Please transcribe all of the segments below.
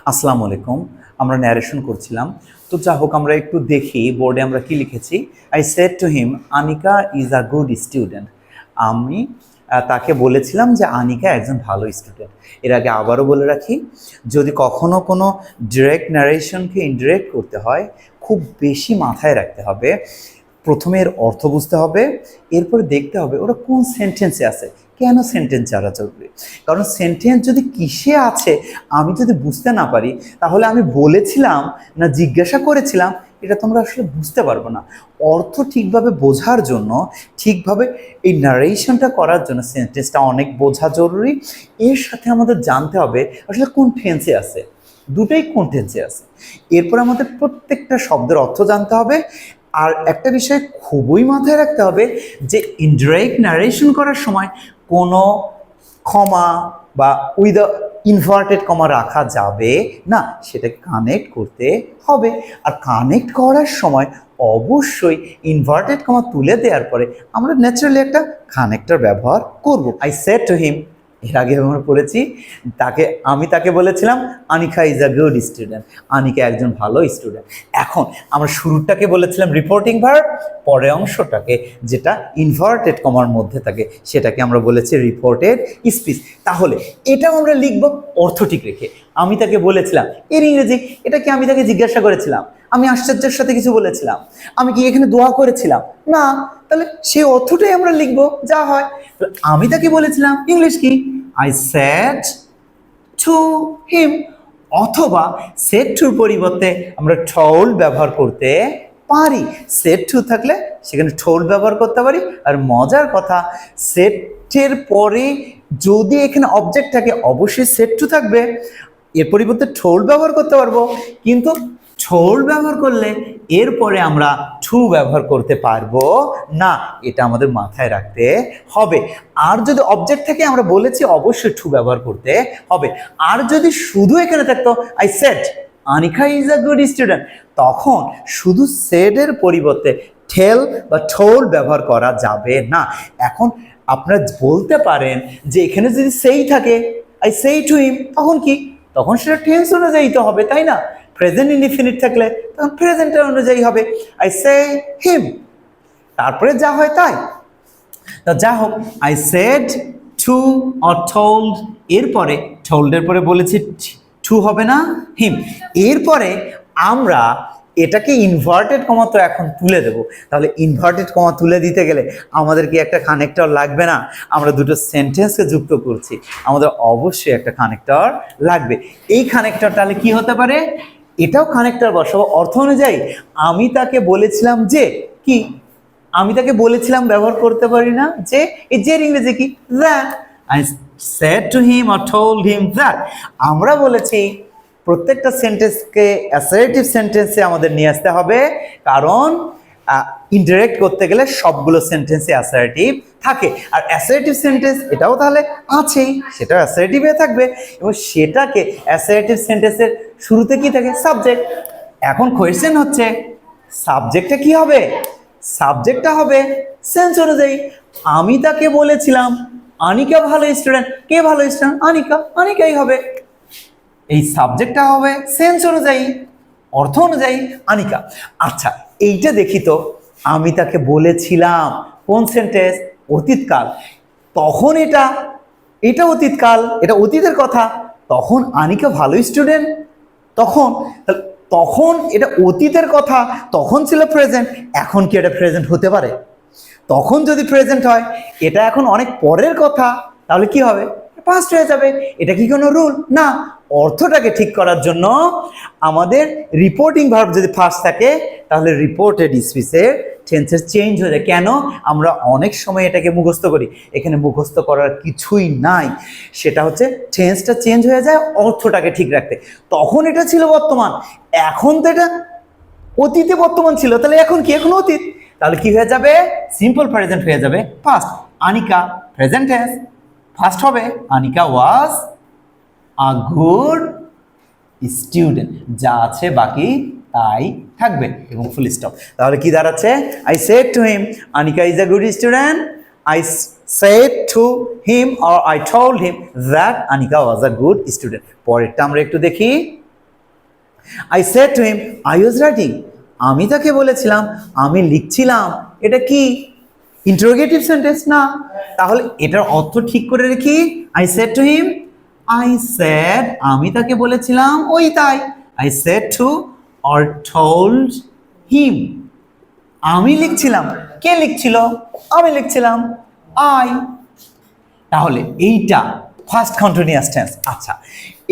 আসসালামু আলাইকুম। আমরা ন্যারেশন করছিলাম। তো যা হোক আমরা একটু দেখি বোর্ডে আমরা কি লিখেছি। I said to him Anika is a good student. আমি তাকে বলেছিলাম যে আনিকা একজন ভালো স্টুডেন্ট। এর আগে আবারও বলে রাখি, যদি কখনো কোনো ডিরেক্ট ন্যারেশনকে ইনডিরেক্ট করতে হয় খুব বেশি মাথায় রাখতে হবে। প্রথমে এর অর্থ বুঝতে হবে, এরপরে দেখতে হবে ওটা কোন সেন্টেন্সে আছে, কেন সেন্টেন্স জানা জরুরি। কারণ সেন্টেন্স যদি কিসে আছে আমি যদি বুঝতে না পারি, তাহলে আমি বলেছিলাম না জিজ্ঞাসা করেছিলাম এটা তোমরা আসলে বুঝতে পারবো না। অর্থ ঠিকভাবে বোঝার জন্য, ঠিকভাবে এই নারেশনটা করার জন্য সেন্টেন্সটা অনেক বোঝা জরুরি। এর সাথে আমাদের জানতে হবে আসলে কোন টেন্সে আছে, দুটোই কোন টেন্সে আছে। এরপর আমাদের প্রত্যেকটা শব্দের অর্থ জানতে হবে। আর একটা বিষয় খুবই মাথায় রাখতে হবে যে ইনডাইরেক্ট নারেশন করার সময় কোনো কমা বা উইথ ইনভার্টেড কমা রাখা যাবে না, সেটাকে কানেক্ট করতে হবে। আর কানেক্ট করার সময় অবশ্যই ইনভার্টেড কমা তুলে দেওয়ার পরে আমরা ন্যাচারালি একটা কানেক্টর ব্যবহার করব। আই সেড টু হিম, এর আগে আমরা পড়েছি, আমি তাকে বলেছিলাম Anika is a good student, Anika একজন ভালো স্টুডেন্ট। এখন আমরা শুরুটাকে বলেছিলাম রিপোর্টিং ভার্ব, পরের অংশটাকে যেটা ইনভার্টেড কমার মধ্যে থাকে সেটাকে আমরা বলেছি রিপোর্টেড স্পিচ। তাহলে এটাও আমরা লিখব অর্থ ঠিক রেখে। আমি তাকে বলেছিলাম, এর ইংরেজি এটা কি আমি তাকে জিজ্ঞাসা করেছিলাম, আমি আশ্চর্যের সাথে কিছু বলেছিলাম, আমি কি এখানে দোয়া করেছিলাম না, তাহলে সেই অর্থটাই আমরা লিখবো যা হয়। আমি তাকে বলেছিলাম ইংলিশ কি, আই সেড টু হিম। অথবা সেড টুর পরিবর্তে আমরা টোল্ড ব্যবহার করতে পারি। সেড টু থাকলে সেখানে টোল্ড ব্যবহার করতে পারি। আর মজার কথা, সেটের পরে যদি এখানে অবজেক্ট থাকে অবশ্যই সেড টু থাকবে, এর পরিবর্তে টোল্ড ব্যবহার করতে পারবো। কিন্তু টোল্ড ব্যবহার করলে এরপরে আমরা টু ব্যবহার করতে পারবো না, এটা আমাদের মাথায় রাখতে হবে। আর যদি অবজেক্ট থাকে আমরা বলেছি অবশ্যই টু ব্যবহার করতে হবে। আর যদি শুধু এখানে থাকতো I said Anika is a good student, তখন শুধু সেডের পরিবর্তে টেল বা টোল্ড ব্যবহার করা যাবে না। এখন আপনারা বলতে পারেন যে এখানে যদি সেই থাকে আই সেই টু হিম, তখন কি, তখন সেটা টেন্স অনুযায়ী তো হবে, তাই না? প্রেজেন্ট ইনডিফিনিট থাকলে তখন প্রেজেন্টের অনুযায়ী হবে আই সে হিম, তারপরে যা হয় তাই। তো যা হোক, I said to or told, এরপরে টোল্ডের পরে বলেছি টু হবে না, হিম। এরপরে আমরা এটাকে ইনভার্টেড কমা তো এখন তুলে দেব। তাহলে ইনভার্টেড কমা তুলে দিতে গেলে আমাদের কি একটা কানেক্টর লাগবে না? আমরা দুটো সেন্টেন্সকে যুক্ত করছি, আমাদের অবশ্যই একটা কানেক্টর লাগবে। এই কানেক্টর তাহলে কি হতে পারে? এটাও কানেক্টর বসাবো অর্থ অনুযায়ী। আমি তাকে বলেছিলাম যে, কি আমি তাকে বলেছিলাম ব্যবহার করতে পারি না যে, এই যে ইংরেজি কি, that. I said to him or told him that. আমরা বলেছি প্রত্যেকটা সেন্টেন্সকে অ্যাসার্টিভ সেন্টেন্সে আমাদের নিয়ে আসতে হবে, কারণ ইনডিরেক্ট করতে গেলে সবগুলো সেন্টেন্সে অ্যাসার্টিভ থাকে। আর অ্যাসার্টিভ সেন্টেন্স এটাও তাহলে আছেই, সেটা অ্যাসার্টিভে থাকবে। এবং সেটাকে অ্যাসার্টিভ সেন্টেন্সের শুরুতে কি থাকে, সাবজেক্ট। এখন কোয়েশ্চেন হচ্ছে সাবজেক্টটা কি হবে? সাবজেক্টটা হবে সেন্স অনুযায়ী। আমি তাকে বলেছিলাম আনিকা ভালো স্টুডেন্ট, কে ভালো স্টুডেন্ট? আনিকা, আনিকাই হবে। এই সাবজেক্টটা হবে সেন্স অনুযায়ী, অর্থ অনুযায়ী আনিকা। আচ্ছা, এইটা দেখি তো, আমি তাকে বলেছিলাম, কোন সেন্টেন্স? অতীতকাল। তখন এটা অতীতকাল, এটা অতীতের কথা। তখন আনিকা ভালো স্টুডেন্ট, তখন তখন এটা অতীতের কথা, তখন ছিল প্রেজেন্ট। এখন কি এটা প্রেজেন্ট হতে পারে? তখন যদি প্রেজেন্ট হয়, এটা এখন অনেক পরের কথা, তাহলে কি হবে? পাস্ট হয়ে যাবে। এটা কি কোনো রুল? না। অর্থটাকে ঠিক করার জন্য আমাদের রিপোর্টিং ভার্ব যদি ফার্স্ট থাকে, তাহলে রিপোর্টেড স্পিচের টেন্সের চেঞ্জ হয়ে যায়। কেন? আমরা অনেক সময় এটাকে মুখস্থ করি, এখানে মুখস্থ করার কিছুই নাই। সেটা হচ্ছে টেন্সটা চেঞ্জ হয়ে যায় অর্থটাকে ঠিক রাখতে। তখন এটা ছিল বর্তমান, এখন তো এটা অতীতে বর্তমান ছিল, তাহলে এখন কি? এখন অতীত। তাহলে কি হয়ে যাবে? সিম্পল প্রেজেন্ট হয়ে যাবে first. Anika present tense first হবে, আনিকা ওয়াজ আ গুড স্টুডেন্ট, যা আছে বাকি তাই থাকবে এবং ফুল স্টপ। তাহলে কি দাঁড়াচ্ছে? I said to him Anika is a good student, I said to him or I told him that Anika was a good student. পরেরটা আমরা একটু দেখি। I said to him I was writing. আমি তাকে বলেছিলাম আমি লিখছিলাম। এটা কি ইন্টারোগেটিভ সেন্টেন্স না? তাহলে এটার অর্থ ঠিক করে রেখি। I said to him, I said আমি তাকে বলেছিলাম, ওই তাই। I said to or told him আমি লিখছিলাম। কে লিখছিল? আমি লিখছিলাম, I। তাহলে এইটা ফার্স্ট কন্টিনিউয়াস টেন্স। আচ্ছা,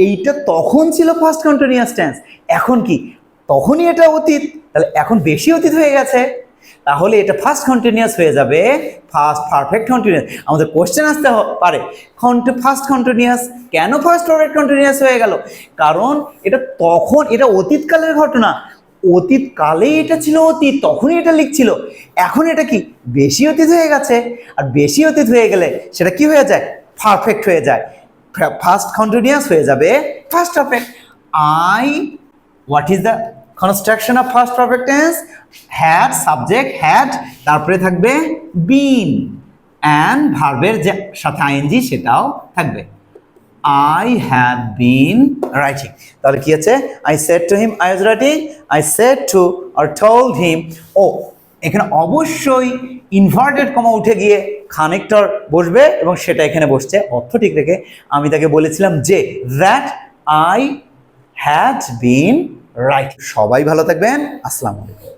এইটা তখন ছিল ফার্স্ট কন্টিনিউয়াস টেন্স, এখন কি? তখনই এটা অতীত, তাহলে এখন বেশি অতীত হয়ে গেছে, তাহলে এটা ফার্স্ট কন্টিনিউয়াস হয়ে যাবে ফার্স্ট পারফেক্ট কন্টিনিউয়াস। আমাদের কোশ্চেন আসতে পারে ফার্স্ট কন্টিনিউয়াস কেন ফার্স্ট পারফেক্ট কন্টিনিউয়াস হয়ে গেল? কারণ এটা তখন, এটা অতীতকালের ঘটনা, অতীতকালেই এটা ছিল অতীত, তখনই এটা লিখছিল। এখন এটা কি বেশি অতীত হয়ে গেছে, আর বেশি অতীত হয়ে গেলে সেটা কি হয়ে যায়? পারফেক্ট হয়ে যায়। ফার্স্ট কন্টিনিউয়াস হয়ে যাবে first perfect. What is the construction of first perfect tense? Had, subject had, তারপরে থাকবে বিন, অ্যান্ড ভার্বের যে সাথে আইএনজি সেটাও থাকবে। I had been writing. তাহলে কি আছে? I said to him I was writing. I said to or told him. ও এখানে অবশ্যই ইনভার্টেড কমা উঠে গিয়ে কানেক্টর বসবে এবং সেটা এখানে বসছে। অর্থ ঠিক রেখে আমি তাকে বলেছিলাম যে that I had been writing. সবাই ভালো থাকবেন। আসসালামু আলাইকুম।